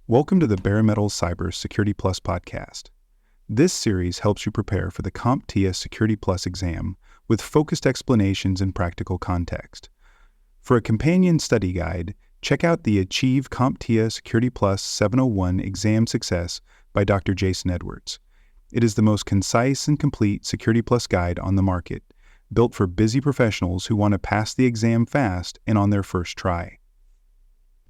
Welcome to the Bare Metal Cyber Security Plus podcast. This series helps you prepare for the CompTIA Security Plus exam with focused explanations and practical context. For a companion study guide, check out the Achieve CompTIA Security Plus 701 Exam Success by Dr. Jason Edwards. It is the most concise and complete Security Plus guide on the market, built for busy professionals who want to pass the exam fast and on their first try.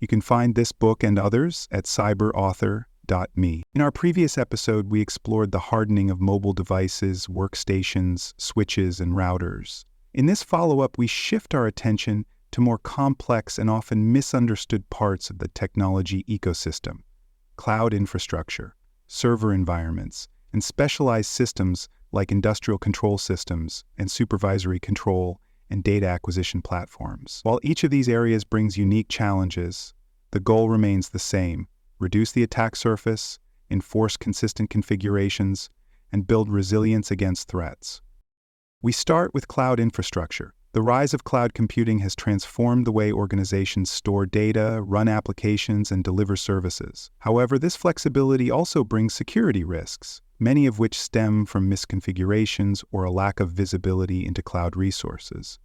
You can find this book and others at cyberauthor.me. In our previous episode, we explored the hardening of mobile devices, workstations, switches, and routers. In this follow-up, we shift our attention to more complex and often misunderstood parts of the technology ecosystem: cloud infrastructure, server environments, and specialized systems like industrial control systems and supervisory control and data acquisition platforms. While each of these areas brings unique challenges, the goal remains the same: reduce the attack surface, enforce consistent configurations, and build resilience against threats. We start with cloud infrastructure. The rise of cloud computing has transformed the way organizations store data, run applications, and deliver services. However, this flexibility also brings security risks, many of which stem from misconfigurations or a lack of visibility into cloud resources.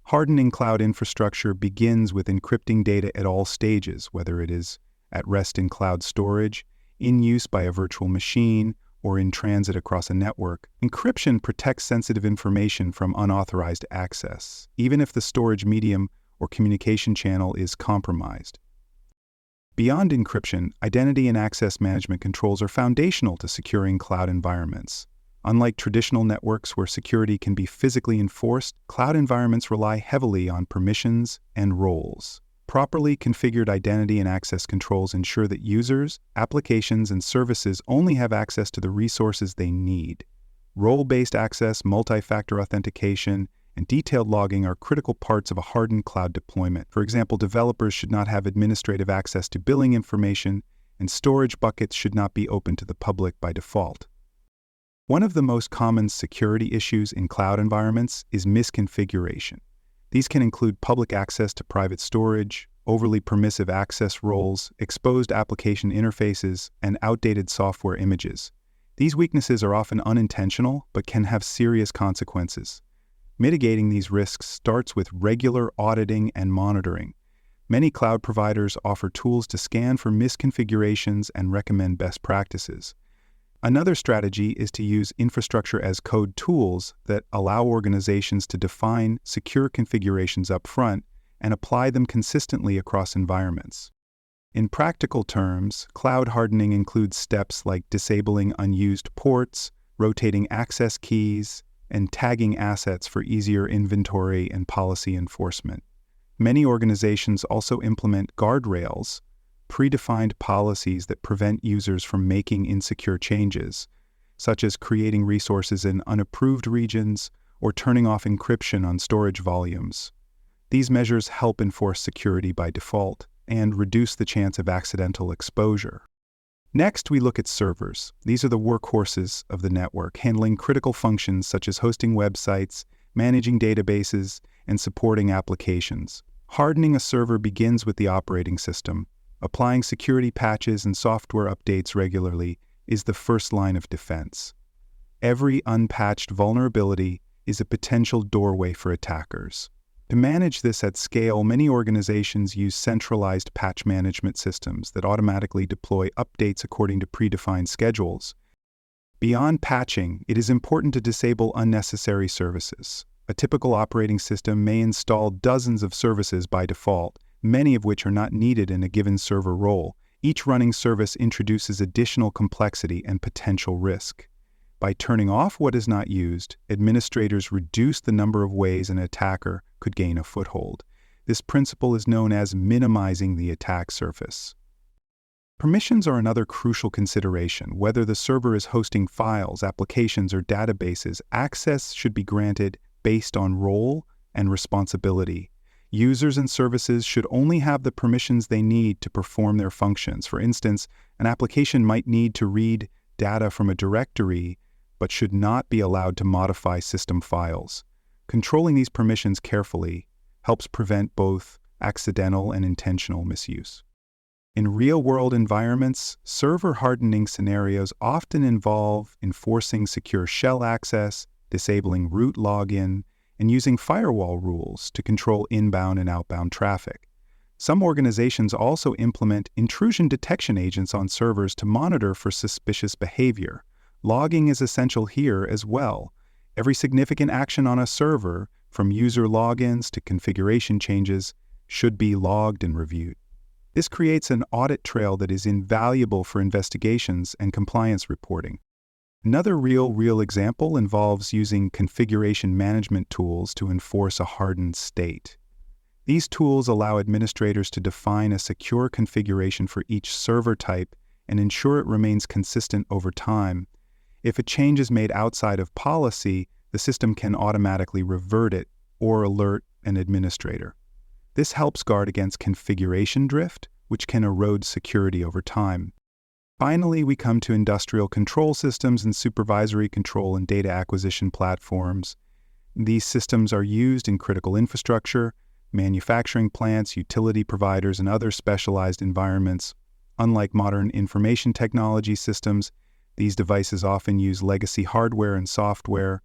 Hardening cloud infrastructure begins with encrypting data at all stages, whether it is at rest in cloud storage, in use by a virtual machine, or in transit across a network. Encryption protects sensitive information from unauthorized access, even if the storage medium or communication channel is compromised. Beyond encryption, identity and access management controls are foundational to securing cloud environments. Unlike traditional networks where security can be physically enforced, cloud environments rely heavily on permissions and roles. Properly configured identity and access controls ensure that users, applications, and services only have access to the resources they need. Role-based access, multi-factor authentication, and detailed logging are critical parts of a hardened cloud deployment. For example, developers should not have administrative access to billing information, and storage buckets should not be open to the public by default. One of the most common security issues in cloud environments is misconfiguration. These can include public access to private storage, overly permissive access roles, exposed application interfaces, and outdated software images. These weaknesses are often unintentional but can have serious consequences. Mitigating these risks starts with regular auditing and monitoring. Many cloud providers offer tools to scan for misconfigurations and recommend best practices. Another strategy is to use infrastructure as code tools that allow organizations to define secure configurations up front and apply them consistently across environments. In practical terms, cloud hardening includes steps like disabling unused ports, rotating access keys, and tagging assets for easier inventory and policy enforcement. Many organizations also implement guardrails, predefined policies that prevent users from making insecure changes, such as creating resources in unapproved regions or turning off encryption on storage volumes. These measures help enforce security by default and reduce the chance of accidental exposure. Next, we look at servers. These are the workhorses of the network, handling critical functions such as hosting websites, managing databases, and supporting applications. Hardening a server begins with the operating system. Applying security patches and software updates regularly is the first line of defense. Every unpatched vulnerability is a potential doorway for attackers. To manage this at scale, many organizations use centralized patch management systems that automatically deploy updates according to predefined schedules. Beyond patching, it is important to disable unnecessary services. A typical operating system may install dozens of services by default, many of which are not needed in a given server role. Each running service introduces additional complexity and potential risk. By turning off what is not used, administrators reduce the number of ways an attacker could gain a foothold. This principle is known as minimizing the attack surface. Permissions are another crucial consideration. Whether the server is hosting files, applications, or databases, access should be granted based on role and responsibility. Users and services should only have the permissions they need to perform their functions. For instance, an application might need to read data from a directory, but should not be allowed to modify system files. Controlling these permissions carefully helps prevent both accidental and intentional misuse. In real-world environments, server hardening scenarios often involve enforcing secure shell access, disabling root login, and using firewall rules to control inbound and outbound traffic. Some organizations also implement intrusion detection agents on servers to monitor for suspicious behavior. Logging is essential here as well. Every significant action on a server, from user logins to configuration changes, should be logged and reviewed. This creates an audit trail that is invaluable for investigations and compliance reporting. Another real example involves using configuration management tools to enforce a hardened state. These tools allow administrators to define a secure configuration for each server type and ensure it remains consistent over time. If a change is made outside of policy, the system can automatically revert it or alert an administrator. This helps guard against configuration drift, which can erode security over time. Finally, we come to industrial control systems and supervisory control and data acquisition platforms. These systems are used in critical infrastructure, manufacturing plants, utility providers, and other specialized environments. Unlike modern information technology systems, these devices often use legacy hardware and software.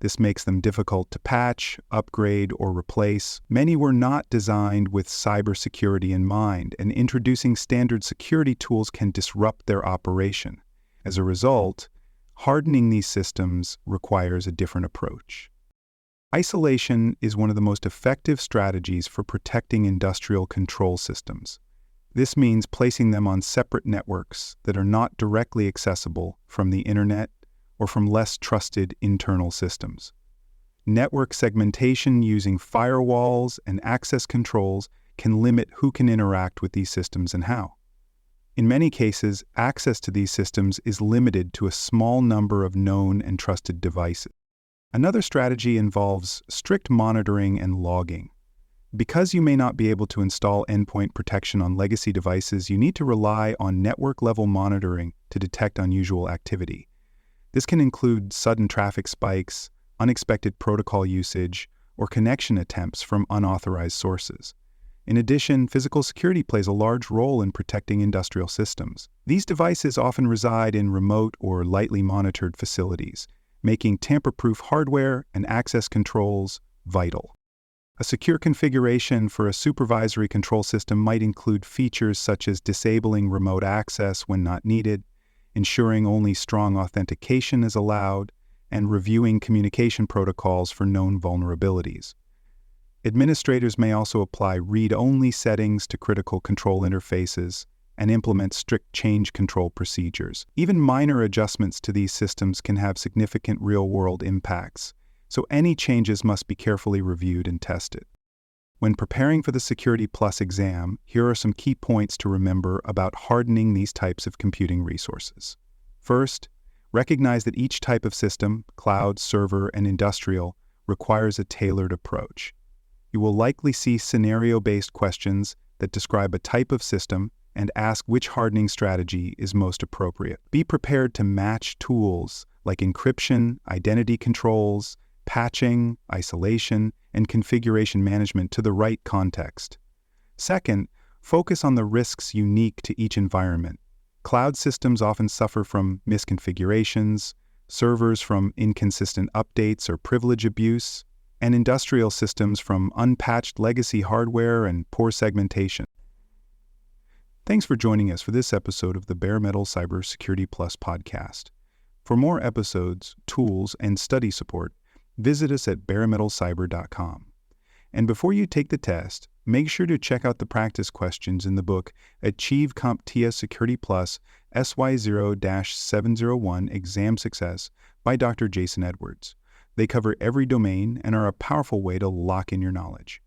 This makes them difficult to patch, upgrade, or replace. Many were not designed with cybersecurity in mind, and introducing standard security tools can disrupt their operation. As a result, hardening these systems requires a different approach. Isolation is one of the most effective strategies for protecting industrial control systems. This means placing them on separate networks that are not directly accessible from the internet or from less trusted internal systems. Network segmentation using firewalls and access controls can limit who can interact with these systems and how. In many cases, access to these systems is limited to a small number of known and trusted devices. Another strategy involves strict monitoring and logging. Because you may not be able to install endpoint protection on legacy devices, you need to rely on network-level monitoring to detect unusual activity. This can include sudden traffic spikes, unexpected protocol usage, or connection attempts from unauthorized sources. In addition, physical security plays a large role in protecting industrial systems. These devices often reside in remote or lightly monitored facilities, making tamper-proof hardware and access controls vital. A secure configuration for a supervisory control system might include features such as disabling remote access when not needed, ensuring only strong authentication is allowed, and reviewing communication protocols for known vulnerabilities. Administrators may also apply read-only settings to critical control interfaces and implement strict change control procedures. Even minor adjustments to these systems can have significant real-world impacts, so any changes must be carefully reviewed and tested. When preparing for the Security Plus exam, here are some key points to remember about hardening these types of computing resources. First, recognize that each type of system, cloud, server, and industrial, requires a tailored approach. You will likely see scenario-based questions that describe a type of system and ask which hardening strategy is most appropriate. Be prepared to match tools like encryption, identity controls, patching, isolation, and configuration management to the right context. Second, focus on the risks unique to each environment. Cloud systems often suffer from misconfigurations, servers from inconsistent updates or privilege abuse, and industrial systems from unpatched legacy hardware and poor segmentation. Thanks for joining us for this episode of the Bare Metal Cybersecurity Plus podcast. For more episodes, tools, and study support, visit us at baremetalcyber.com. And before you take the test, make sure to check out the practice questions in the book Achieve CompTIA Security Plus SY0-701 Exam Success by Dr. Jason Edwards. They cover every domain and are a powerful way to lock in your knowledge.